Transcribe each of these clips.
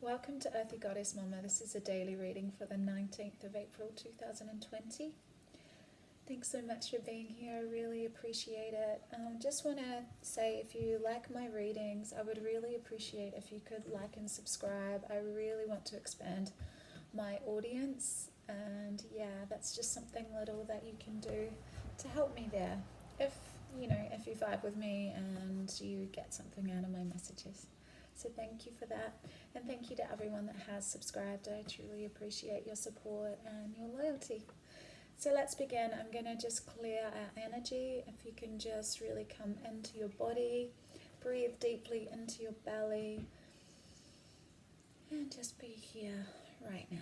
Welcome to Earthy Goddess Mumma. This is a daily reading for the 19th of April 2020. Thanks so much for being here. I really appreciate it. Just want to say, if you like my readings, I would really appreciate if you could like and subscribe. I really want to expand my audience, and yeah, that's just something little that you can do to help me there. If you vibe with me and you get something out of my messages. So thank you for that, and thank you to everyone that has subscribed. I truly appreciate your support and your loyalty. So let's begin. I'm going to just clear our energy. If you can just really come into your body, breathe deeply into your belly, and just be here right now.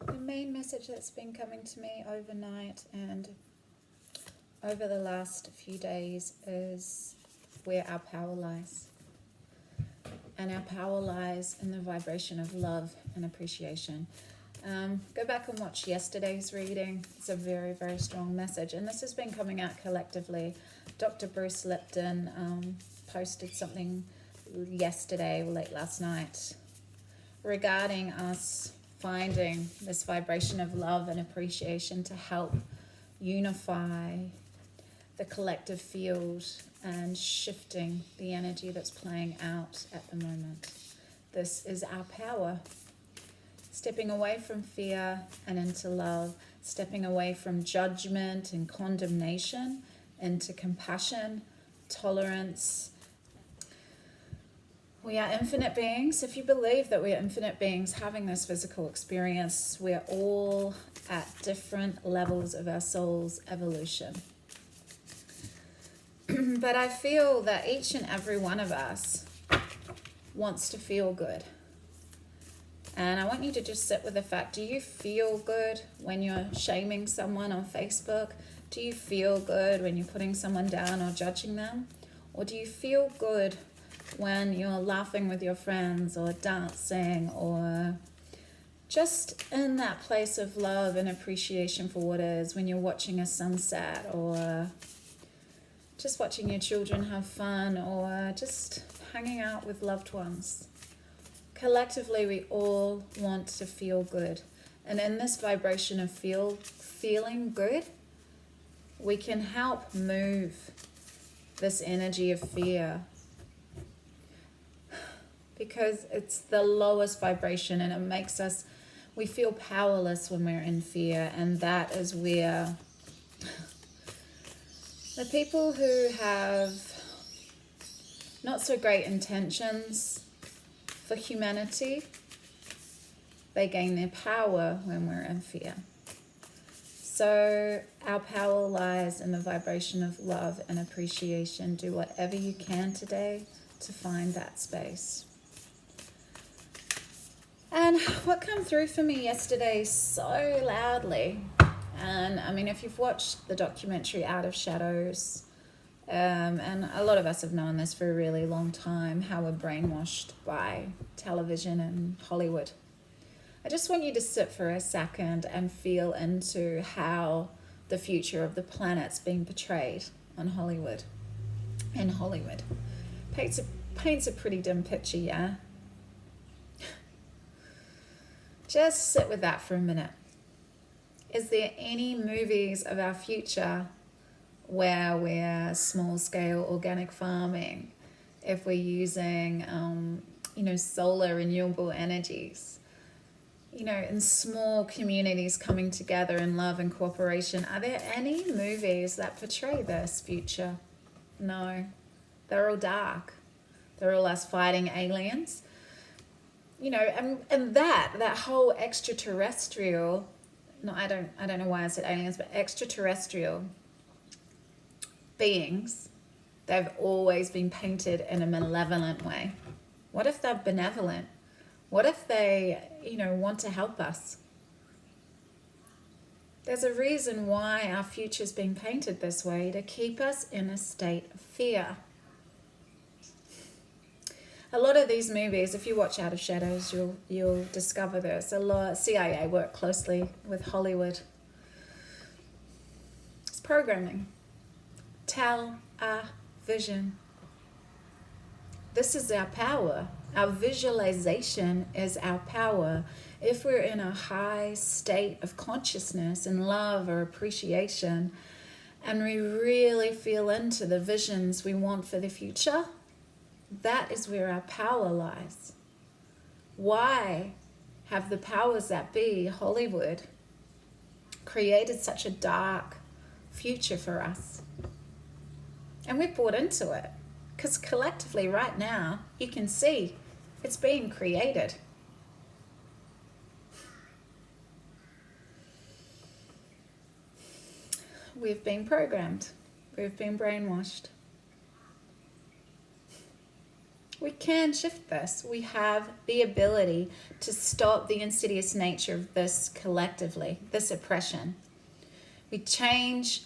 The main message that's been coming to me overnight and over the last few days is where our power lies. And our power lies in the vibration of love and appreciation. Go back and watch yesterday's reading. It's a very, very strong message. And this has been coming out collectively. Dr. Bruce Lipton posted something yesterday, late last night, regarding us finding this vibration of love and appreciation to help unify the collective field and shifting the energy that's playing out at the moment. This is our power. Stepping away from fear and into love, stepping away from judgment and condemnation into compassion, tolerance. We are infinite beings. If you believe that we are infinite beings having this physical experience, we're all at different levels of our soul's evolution. But I feel that each and every one of us wants to feel good. And I want you to just sit with the fact, do you feel good when you're shaming someone on Facebook? Do you feel good when you're putting someone down or judging them? Or do you feel good when you're laughing with your friends or dancing or just in that place of love and appreciation for what is, when you're watching a sunset or just watching your children have fun or just hanging out with loved ones? Collectively, we all want to feel good. And in this vibration of feeling good, we can help move this energy of fear, because it's the lowest vibration and it makes us, we feel powerless when we're in fear. And that is where the people who have not so great intentions for humanity, they gain their power when we're in fear. So our power lies in the vibration of love and appreciation. Do whatever you can today to find that space. And what came through for me yesterday so loudly, and I mean, if you've watched the documentary Out of Shadows, and a lot of us have known this for a really long time, how we're brainwashed by television and Hollywood. I just want you to sit for a second and feel into how the future of the planet's being portrayed on Hollywood. In Hollywood. Paints a pretty dim picture, yeah? Just sit with that for a minute. Is there any movies of our future where we're small-scale organic farming, if we're using, solar renewable energies, in small communities coming together in love and cooperation? Are there any movies that portray this future? No. They're all dark. They're all us fighting aliens. And that whole extraterrestrial, I don't know why I said aliens, but extraterrestrial beings, they've always been painted in a malevolent way. What if they're benevolent? What if they, want to help us? There's a reason why our future's been painted this way, to keep us in a state of fear. A lot of these movies, if you watch Out of Shadows, you'll discover this. A lot CIA work closely with Hollywood. It's programming. Tell our vision. This is our power. Our visualization is our power. If we're in a high state of consciousness and love or appreciation, and we really feel into the visions we want for the future, that is where our power lies. Why have the powers that be, Hollywood, created such a dark future for us? And we've bought into it, because collectively right now, you can see it's being created. We've been programmed. We've been brainwashed. We can shift this. We have the ability to stop the insidious nature of this collectively, this oppression. We change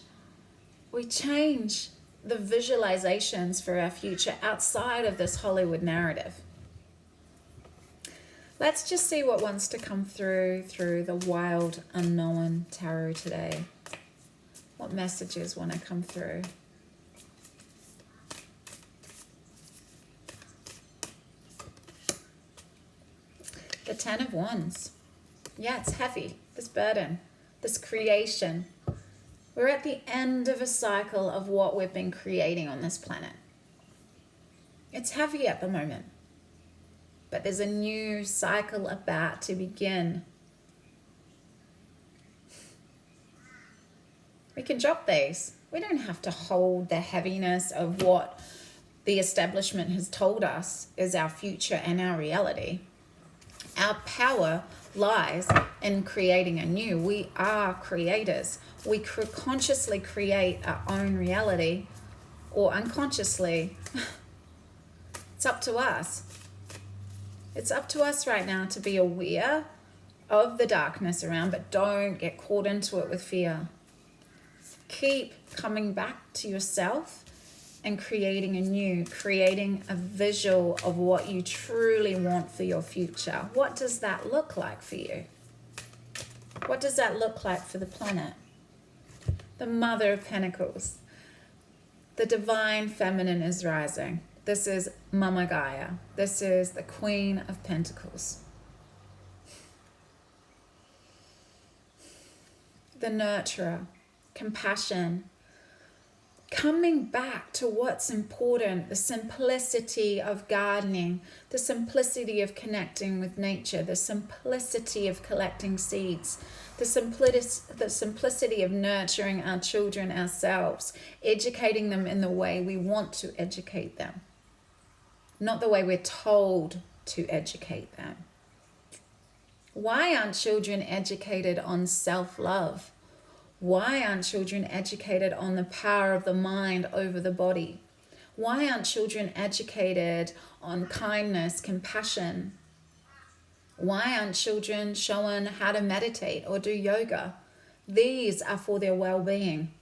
the visualizations for our future outside of this Hollywood narrative. Let's just see what wants to come through the wild unknown tarot today. What messages want to come through? The 10 of Wands. Yeah, it's heavy. This burden, this creation. We're at the end of a cycle of what we've been creating on this planet. It's heavy at the moment. But there's a new cycle about to begin. We can drop these. We don't have to hold the heaviness of what the establishment has told us is our future and our reality. Our power lies in creating anew. We are creators. We consciously create our own reality, or unconsciously. It's up to us. It's up to us right now to be aware of the darkness around, but don't get caught into it with fear. Keep coming back to yourself and creating anew, creating a visual of what you truly want for your future. What does that look like for you? What does that look like for the planet? The Mother of Pentacles. The divine feminine is rising. This is Mama Gaia. This is the Queen of Pentacles. The nurturer, compassion, coming back to what's important, the simplicity of gardening, the simplicity of connecting with nature, the simplicity of collecting seeds, the simplicity of nurturing our children ourselves, educating them in the way we want to educate them, not the way we're told to educate them. Why aren't children educated on self-love? Why aren't children educated on the power of the mind over the body? Why aren't children educated on kindness, compassion? Why aren't children shown how to meditate or do yoga? These are for their well-being.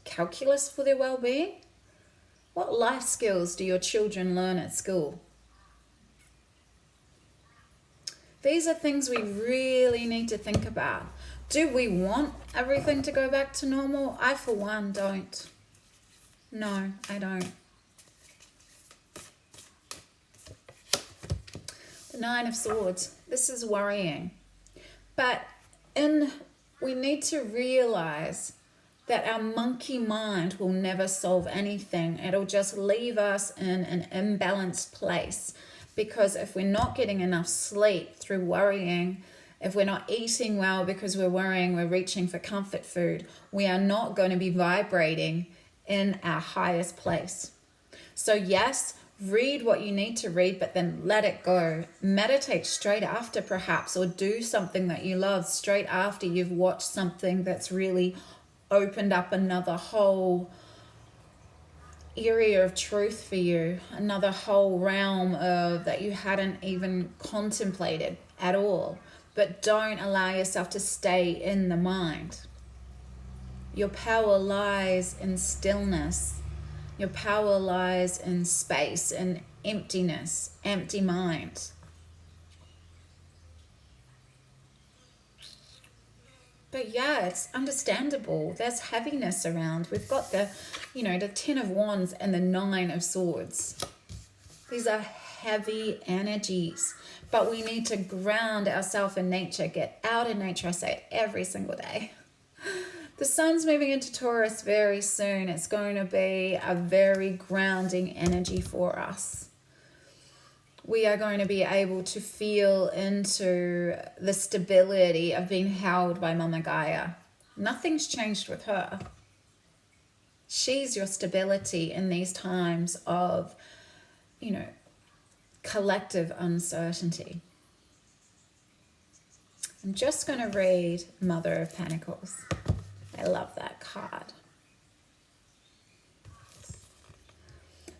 Calculus for their well-being? What life skills do your children learn at school? These are things we really need to think about. Do we want everything to go back to normal? I, for one, don't. No, I don't. The Nine of Swords. This is worrying. But we need to realize that our monkey mind will never solve anything. It'll just leave us in an imbalanced place. Because if we're not getting enough sleep through worrying, if we're not eating well because we're worrying, we're reaching for comfort food, we are not going to be vibrating in our highest place. So yes, read what you need to read, but then let it go. Meditate straight after perhaps, or do something that you love straight after you've watched something that's really opened up another whole area of truth for you, another whole realm of that you hadn't even contemplated at all. But don't allow yourself to stay in the mind. Your power lies in stillness. Your power lies in space, in emptiness, empty mind. But yeah, it's understandable. There's heaviness around. We've got the, the 10 of Wands and the 9 of Swords. These are heavy energies. But we need to ground ourselves in nature. Get out in nature. I say it every single day. The sun's moving into Taurus very soon. It's going to be a very grounding energy for us. We are going to be able to feel into the stability of being held by Mama Gaia. Nothing's changed with her. She's your stability in these times of, collective uncertainty. I'm just going to read Mother of Pentacles. I love that card.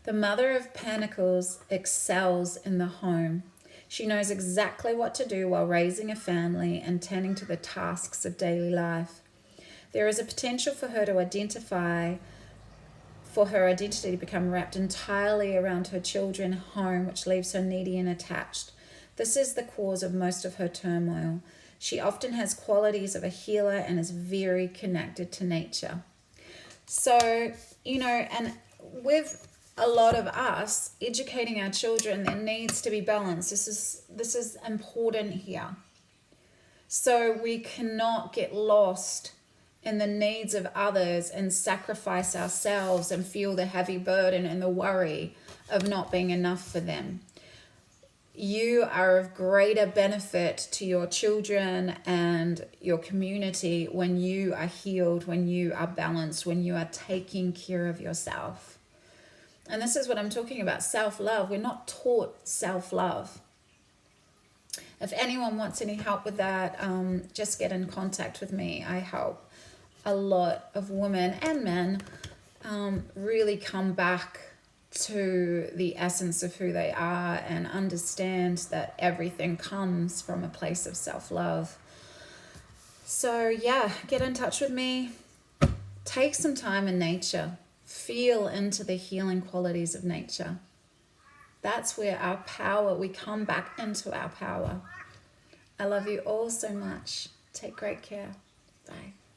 The Mother of Pentacles excels in the home. She knows exactly what to do while raising a family and tending to the tasks of daily life. There is a potential for her identity to become wrapped entirely around her children, home, which leaves her needy and attached. This is the cause of most of her turmoil. She often has qualities of a healer and is very connected to nature. So, and with a lot of us educating our children, there needs to be balance. This is important here. So we cannot get lost in the needs of others and sacrifice ourselves and feel the heavy burden and the worry of not being enough for them. You are of greater benefit to your children and your community when you are healed, when you are balanced, when you are taking care of yourself. And this is what I'm talking about, self-love. We're not taught self-love. If anyone wants any help with that, just get in contact with me. I help a lot of women and men really come back to the essence of who they are and understand that everything comes from a place of self-love. So yeah, get in touch with me. Take some time in nature. Feel into the healing qualities of nature. That's where our power, we come back into our power. I love you all so much. Take great care. Bye.